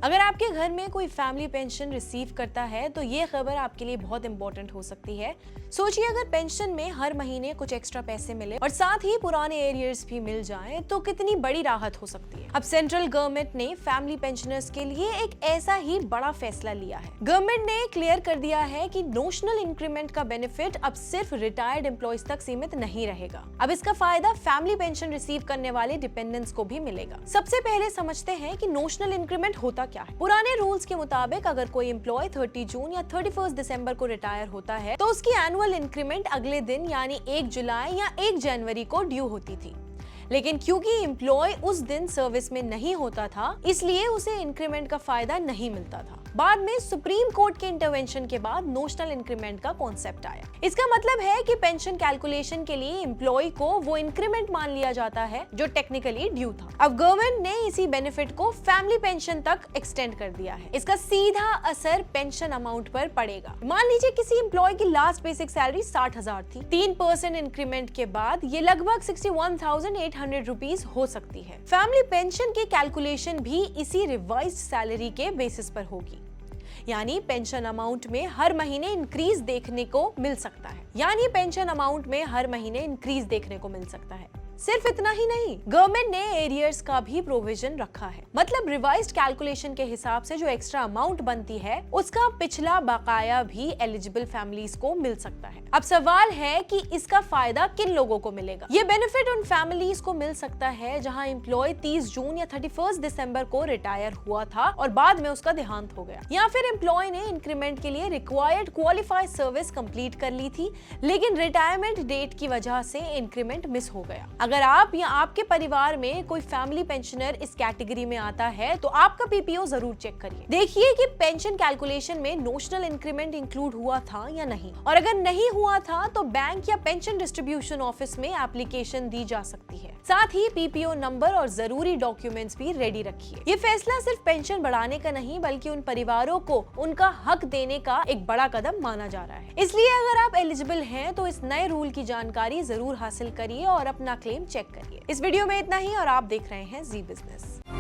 अगर आपके घर में कोई फैमिली पेंशन रिसीव करता है तो ये खबर आपके लिए बहुत इंपॉर्टेंट हो सकती है। सोचिए अगर पेंशन में हर महीने कुछ एक्स्ट्रा पैसे मिले और साथ ही पुराने एरियर्स भी मिल जाएं तो कितनी बड़ी राहत हो सकती है। अब सेंट्रल गवर्नमेंट ने फैमिली पेंशनर्स के लिए एक ऐसा ही बड़ा फैसला लिया है। गवर्नमेंट ने क्लियर कर दिया है कि नोशनल इंक्रीमेंट का बेनिफिट अब सिर्फ रिटायर्ड एम्प्लॉइज तक सीमित नहीं रहेगा। अब इसका फायदा फैमिली पेंशन रिसीव करने वाले डिपेंडेंट्स को भी मिलेगा। सबसे पहले समझते हैं कि नोशनल इंक्रीमेंट होता क्या है। पुराने रूल्स के मुताबिक अगर कोई एम्प्लॉय 30 जून या 31 दिसंबर को रिटायर होता है तो उसकी एनुअल इंक्रीमेंट अगले दिन यानी 1 जुलाई या 1 जनवरी को ड्यू होती थी। लेकिन क्योंकि एम्प्लॉय उस दिन सर्विस में नहीं होता था, इसलिए उसे इंक्रीमेंट का फायदा नहीं मिलता था। बाद में सुप्रीम कोर्ट के इंटरवेंशन के बाद नोशनल इंक्रीमेंट का कॉन्सेप्ट आया। इसका मतलब है कि पेंशन कैलकुलेशन के लिए एम्प्लॉय को वो इंक्रीमेंट मान लिया जाता है जो टेक्निकली ड्यू था। अब गवर्नमेंट ने इसी बेनिफिट को फैमिली पेंशन तक एक्सटेंड कर दिया है। इसका सीधा असर पेंशन अमाउंट पर पड़ेगा। मान लीजिए किसी एम्प्लॉय की लास्ट बेसिक सैलरी 60,000 थी। 3% इंक्रीमेंट के बाद ये लगभग 61,800 रुपीज हो सकती है। फैमिली पेंशन की कैलकुलेशन भी इसी रिवाइज्ड सैलरी के बेसिस पर होगी, यानी पेंशन अमाउंट में हर महीने इंक्रीज देखने को मिल सकता है। सिर्फ इतना ही नहीं, गवर्नमेंट ने एरियर्स का भी प्रोविजन रखा है। मतलब रिवाइज्ड कैलकुलेशन के हिसाब से जो एक्स्ट्रा अमाउंट बनती है उसका पिछला बकाया भी एलिजिबल फैमिलीज को मिल सकता है। अब सवाल है कि इसका फायदा किन लोगों को मिलेगा। ये बेनिफिट उन फैमिलीज को मिल सकता है जहां एम्प्लॉय 30 जून या 31 दिसंबर को रिटायर हुआ था और बाद में उसका देहांत हो गया, या फिर एम्प्लॉय ने इंक्रीमेंट के लिए रिक्वायर्ड क्वालिफाइड सर्विस कंप्लीट कर ली थी लेकिन रिटायरमेंट डेट की वजह से इंक्रीमेंट मिस हो गया। अगर आप या आपके परिवार में कोई फैमिली पेंशनर इस कैटेगरी में आता है तो आपका पीपीओ जरूर चेक करिए। देखिए कि पेंशन कैलकुलेशन में नोशनल इंक्रीमेंट इंक्लूड हुआ था या नहीं, और अगर नहीं हुआ था तो बैंक या पेंशन डिस्ट्रीब्यूशन ऑफिस में एप्लीकेशन दी जा सकती है। साथ ही पीपीओ नंबर और जरूरी डॉक्यूमेंट्स भी रेडी रखिए। ये फैसला सिर्फ पेंशन बढ़ाने का नहीं बल्कि उन परिवारों को उनका हक देने का एक बड़ा कदम माना जा रहा है। इसलिए अगर आप एलिजिबल हैं तो इस नए रूल की जानकारी जरूर हासिल करिए और अपना क्लेम चेक करिए। इस वीडियो में इतना ही और आप देख रहे हैं जी बिजनेस।